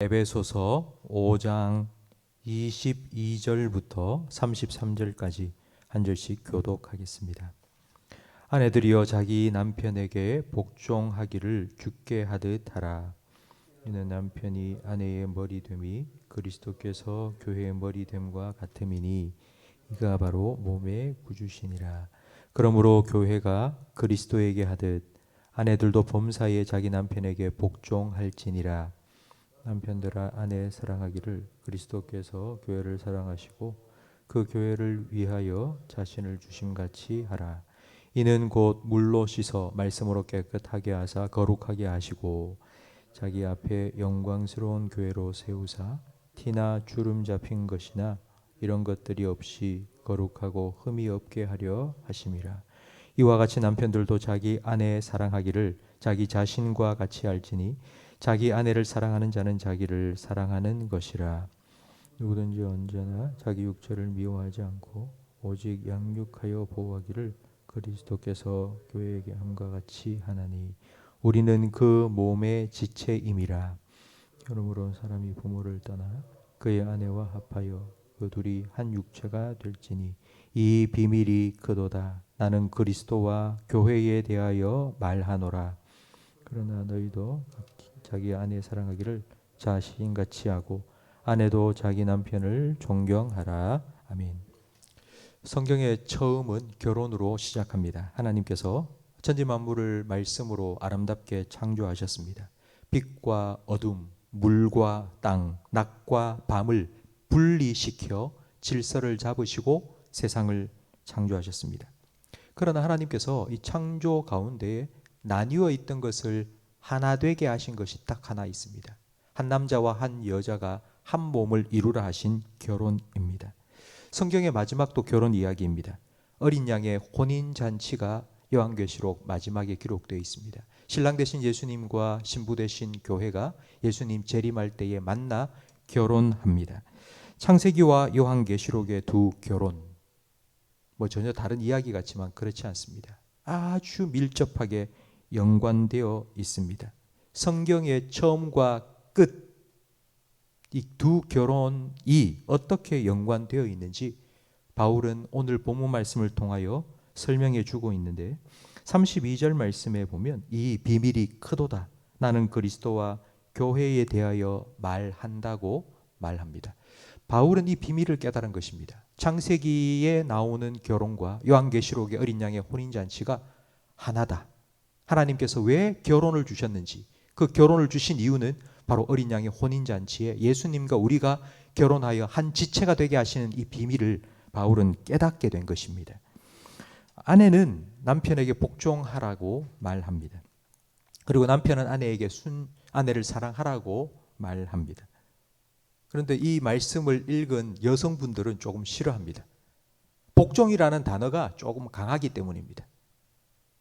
에베소서 5장 22절부터 33절까지 한 절씩 교독하겠습니다. 아내들이여 자기 남편에게 복종하기를 주께 하듯 하라. 이는 남편이 아내의 머리됨이 그리스도께서 교회의 머리됨과 같음이니 이가 바로 몸의 구주시니라. 그러므로 교회가 그리스도에게 하듯 아내들도 범사에 자기 남편에게 복종할지니라. 남편들아 아내 사랑하기를 그리스도께서 교회를 사랑하시고 그 교회를 위하여 자신을 주심같이 하라. 이는 곧 물로 씻어 말씀으로 깨끗하게 하사 거룩하게 하시고 자기 앞에 영광스러운 교회로 세우사 티나 주름 잡힌 것이나 이런 것들이 없이 거룩하고 흠이 없게 하려 하심이라. 이와 같이 남편들도 자기 아내 사랑하기를 자기 자신과 같이 알지니 자기 아내를 사랑하는 자는 자기를 사랑하는 것이라. 누구든지 언제나 자기 육체를 미워하지 않고 오직 양육하여 보호하기를 그리스도께서 교회에게 함과 같이 하나니 우리는 그 몸의 지체임이라. 그러므로 사람이 부모를 떠나 그의 아내와 합하여 그 둘이 한 육체가 될지니 이 비밀이 크도다. 나는 그리스도와 교회에 대하여 말하노라. 그러나 너희도 자기 아내 사랑하기를 자신같이 하고 아내도 자기 남편을 존경하라. 아멘. 성경의 처음은 결혼으로 시작합니다. 하나님께서 천지 만물을 말씀으로 아름답게 창조하셨습니다. 빛과 어둠, 물과 땅, 낮과 밤을 분리시켜 질서를 잡으시고 세상을 창조하셨습니다. 그러나 하나님께서 이 창조 가운데 나뉘어 있던 것을 하나 되게 하신 것이 딱 하나 있습니다. 한 남자와 한 여자가 한 몸을 이루라 하신 결혼입니다. 성경의 마지막도 결혼 이야기입니다. 어린 양의 혼인 잔치가 요한계시록 마지막에 기록되어 있습니다. 신랑 되신 예수님과 신부 되신 교회가 예수님 재림할 때에 만나 결혼합니다. 창세기와 요한계시록의 두 결혼, 전혀 다른 이야기 같지만 그렇지 않습니다. 아주 밀접하게 연관되어 있습니다. 성경의 처음과 끝, 이 두 결혼이 어떻게 연관되어 있는지 바울은 오늘 본문 말씀을 통하여 설명해 주고 있는데 32절 말씀에 보면 이 비밀이 크도다. 나는 그리스도와 교회에 대하여 말한다고 말합니다. 바울은 이 비밀을 깨달은 것입니다. 창세기에 나오는 결혼과 요한계시록의 어린 양의 혼인잔치가 하나다. 하나님께서 왜 결혼을 주셨는지, 그 결혼을 주신 이유는 바로 어린 양의 혼인잔치에 예수님과 우리가 결혼하여 한 지체가 되게 하시는 이 비밀을 바울은 깨닫게 된 것입니다. 아내는 남편에게 복종하라고 말합니다. 그리고 남편은 아내를 사랑하라고 말합니다. 그런데 이 말씀을 읽은 여성분들은 조금 싫어합니다. 복종이라는 단어가 조금 강하기 때문입니다.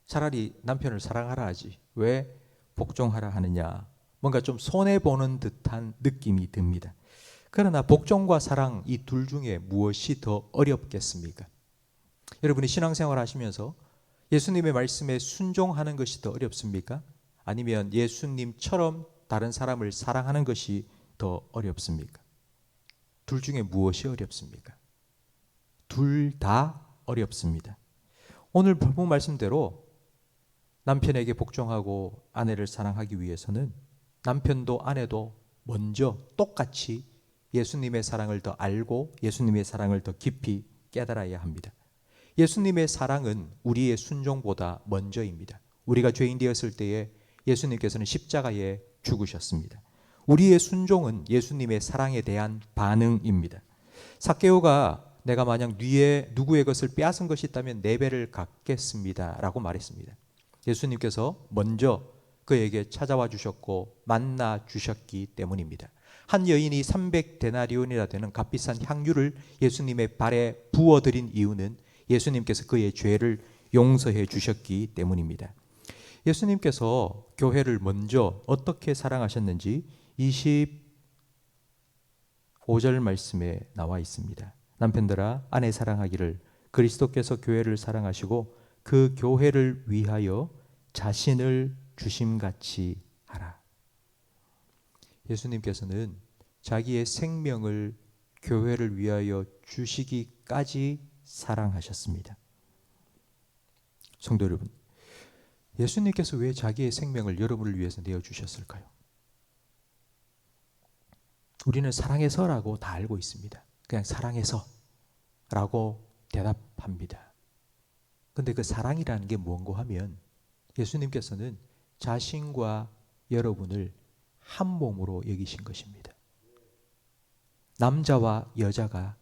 차라리 남편을 사랑하라 하지 왜 복종하라 하느냐, 뭔가 좀 손해보는 듯한 느낌이 듭니다. 그러나 복종과 사랑 이 둘 중에 무엇이 더 어렵겠습니까? 여러분이 신앙생활 하시면서 예수님의 말씀에 순종하는 것이 더 어렵습니까? 아니면 예수님처럼 다른 사람을 사랑하는 것이 더 어렵습니까? 둘 중에 무엇이 어렵습니까? 둘 다 어렵습니다. 오늘 본문 말씀대로 남편에게 복종하고 아내를 사랑하기 위해서는 남편도 아내도 먼저 똑같이 예수님의 사랑을 더 알고 예수님의 사랑을 더 깊이 깨달아야 합니다. 예수님의 사랑은 우리의 순종보다 먼저입니다. 우리가 죄인 되었을 때에 예수님께서는 십자가에 죽으셨습니다. 우리의 순종은 예수님의 사랑에 대한 반응입니다. 삭개오가 내가 만약 누구의 것을 빼앗은 것이 있다면 네 배를 갚겠습니다 라고 말했습니다. 예수님께서 먼저 그에게 찾아와 주셨고 만나 주셨기 때문입니다. 한 여인이 300데나리온이나 되는 값비싼 향유를 예수님의 발에 부어드린 이유는 예수님께서 그의 죄를 용서해 주셨기 때문입니다. 예수님께서 교회를 먼저 어떻게 사랑하셨는지 25절 말씀에 나와 있습니다. 남편들아 아내 사랑하기를 그리스도께서 교회를 사랑하시고 그 교회를 위하여 자신을 주심같이 하라. 예수님께서는 자기의 생명을 교회를 위하여 주시기까지 사랑하셨습니다. 성도 여러분, 예수님께서 왜 자기의 생명을 여러분을 위해서 내어주셨을까요? 우리는 사랑해서라고 다 알고 있습니다. 그냥 사랑해서라고 대답합니다. 근데 그 사랑이라는 게 뭔고 하면 예수님께서는 자신과 여러분을 한 몸으로 여기신 것입니다. 남자와 여자가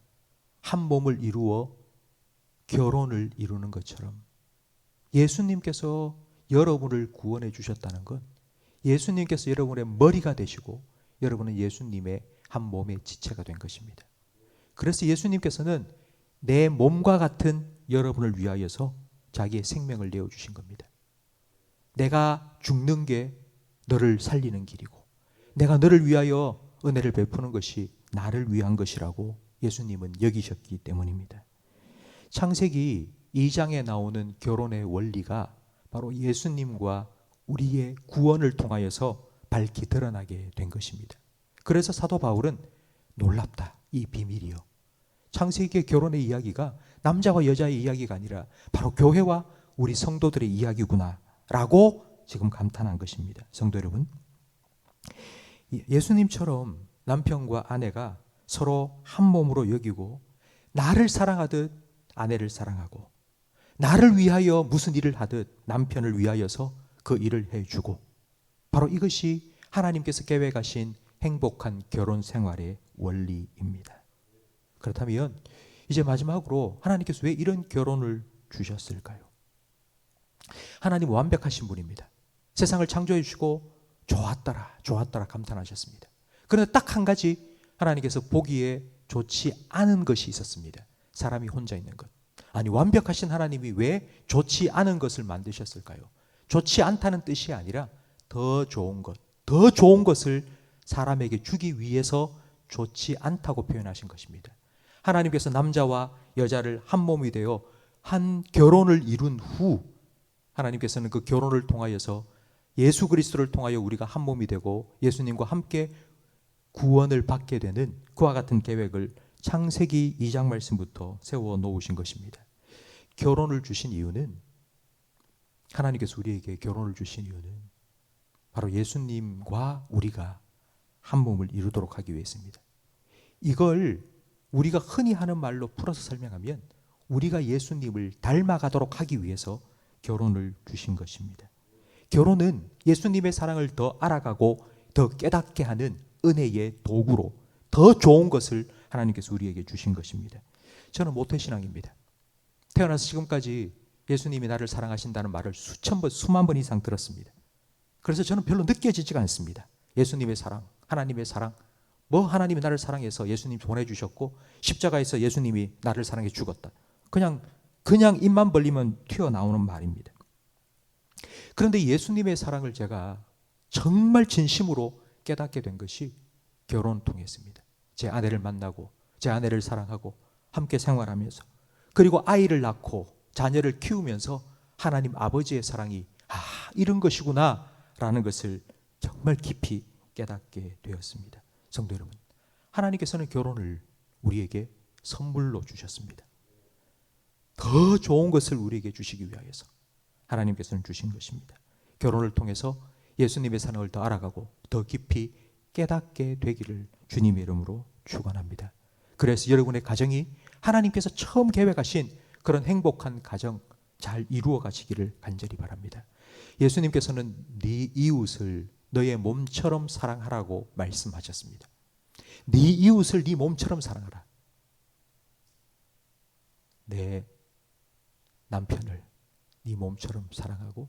한 몸을 이루어 결혼을 이루는 것처럼 예수님께서 여러분을 구원해 주셨다는 건 예수님께서 여러분의 머리가 되시고 여러분은 예수님의 한 몸의 지체가 된 것입니다. 그래서 예수님께서는 내 몸과 같은 여러분을 위하여서 자기의 생명을 내어주신 겁니다. 내가 죽는 게 너를 살리는 길이고 내가 너를 위하여 은혜를 베푸는 것이 나를 위한 것이라고 예수님은 여기셨기 때문입니다. 창세기 2장에 나오는 결혼의 원리가 바로 예수님과 우리의 구원을 통하여서 밝히 드러나게 된 것입니다. 그래서 사도 바울은 놀랍다, 이 비밀이요. 창세기의 결혼의 이야기가 남자와 여자의 이야기가 아니라 바로 교회와 우리 성도들의 이야기구나 라고 지금 감탄한 것입니다. 성도 여러분, 예수님처럼 남편과 아내가 서로 한 몸으로 여기고 나를 사랑하듯 아내를 사랑하고 나를 위하여 무슨 일을 하듯 남편을 위하여서 그 일을 해주고 바로 이것이 하나님께서 계획하신 행복한 결혼 생활의 원리입니다. 그렇다면 이제 마지막으로 하나님께서 왜 이런 결혼을 주셨을까요? 하나님 완벽하신 분입니다. 세상을 창조해 주시고 좋았더라 감탄하셨습니다. 그런데 딱 한 가지 하나님께서 보기에 좋지 않은 것이 있었습니다. 사람이 혼자 있는 것. 아니, 완벽하신 하나님이 왜 좋지 않은 것을 만드셨을까요? 좋지 않다는 뜻이 아니라 더 좋은 것을 사람에게 주기 위해서 좋지 않다고 표현하신 것입니다. 하나님께서 남자와 여자를 한 몸이 되어 한 결혼을 이룬 후 하나님께서는 그 결혼을 통하여서 예수 그리스도를 통하여 우리가 한 몸이 되고 예수님과 함께 구원을 받게 되는 그와 같은 계획을 창세기 2장 말씀부터 세워 놓으신 것입니다. 결혼을 주신 이유는 하나님께서 우리에게 결혼을 주신 이유는 바로 예수님과 우리가 한 몸을 이루도록 하기 위해서입니다. 이걸 우리가 흔히 하는 말로 풀어서 설명하면 우리가 예수님을 닮아가도록 하기 위해서 결혼을 주신 것입니다. 결혼은 예수님의 사랑을 더 알아가고 더 깨닫게 하는 은혜의 도구로 더 좋은 것을 하나님께서 우리에게 주신 것입니다. 저는 모태신앙입니다. 태어나서 지금까지 예수님이 나를 사랑하신다는 말을 수천 번, 수만 번 이상 들었습니다. 그래서 저는 별로 느껴지지가 않습니다. 예수님의 사랑, 하나님의 사랑, 하나님이 나를 사랑해서 예수님 보내주셨고 십자가에서 예수님이 나를 사랑해 죽었다. 그냥 입만 벌리면 튀어나오는 말입니다. 그런데 예수님의 사랑을 제가 정말 진심으로 깨닫게 된 것이 결혼을 통했습니다. 제 아내를 만나고 제 아내를 사랑하고 함께 생활하면서 그리고 아이를 낳고 자녀를 키우면서 하나님 아버지의 사랑이 이런 것이구나 라는 것을 정말 깊이 깨닫게 되었습니다. 성도 여러분, 하나님께서는 결혼을 우리에게 선물로 주셨습니다. 더 좋은 것을 우리에게 주시기 위하여서 하나님께서는 주신 것입니다. 결혼을 통해서 예수님의 사랑을 더 알아가고 더 깊이 깨닫게 되기를 주님의 이름으로 축원합니다. 그래서 여러분의 가정이 하나님께서 처음 계획하신 그런 행복한 가정 잘 이루어 가시기를 간절히 바랍니다. 예수님께서는 네 이웃을 너의 몸처럼 사랑하라고 말씀하셨습니다. 네 이웃을 네 몸처럼 사랑하라. 내 남편을 네 몸처럼 사랑하고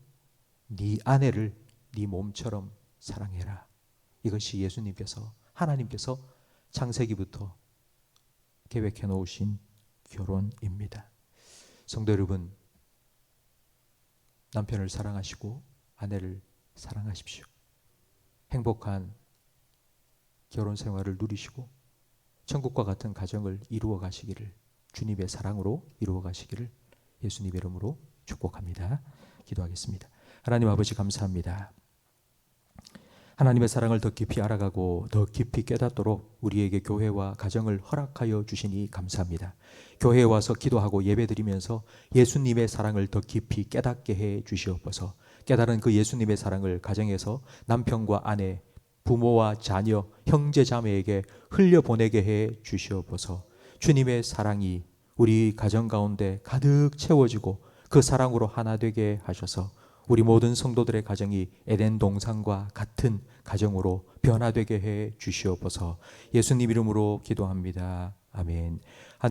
네 아내를 네 몸처럼 사랑해라. 이것이 예수님께서 하나님께서 창세기부터 계획해 놓으신 결혼입니다. 성도 여러분, 남편을 사랑하시고 아내를 사랑하십시오. 행복한 결혼 생활을 누리시고 천국과 같은 가정을 이루어 가시기를 주님의 사랑으로 이루어 가시기를 예수님의 이름으로 축복합니다. 기도하겠습니다. 하나님 아버지 감사합니다. 하나님의 사랑을 더 깊이 알아가고 더 깊이 깨닫도록 우리에게 교회와 가정을 허락하여 주시니 감사합니다. 교회에 와서 기도하고 예배드리면서 예수님의 사랑을 더 깊이 깨닫게 해 주시옵소서. 깨달은 그 예수님의 사랑을 가정에서 남편과 아내, 부모와 자녀, 형제 자매에게 흘려보내게 해 주시옵소서. 주님의 사랑이 우리 가정 가운데 가득 채워지고 그 사랑으로 하나 되게 하셔서 우리 모든 성도들의 가정이 에덴 동산과 같은 가정으로 변화되게 해 주시옵소서. 예수님 이름으로 기도합니다. 아멘.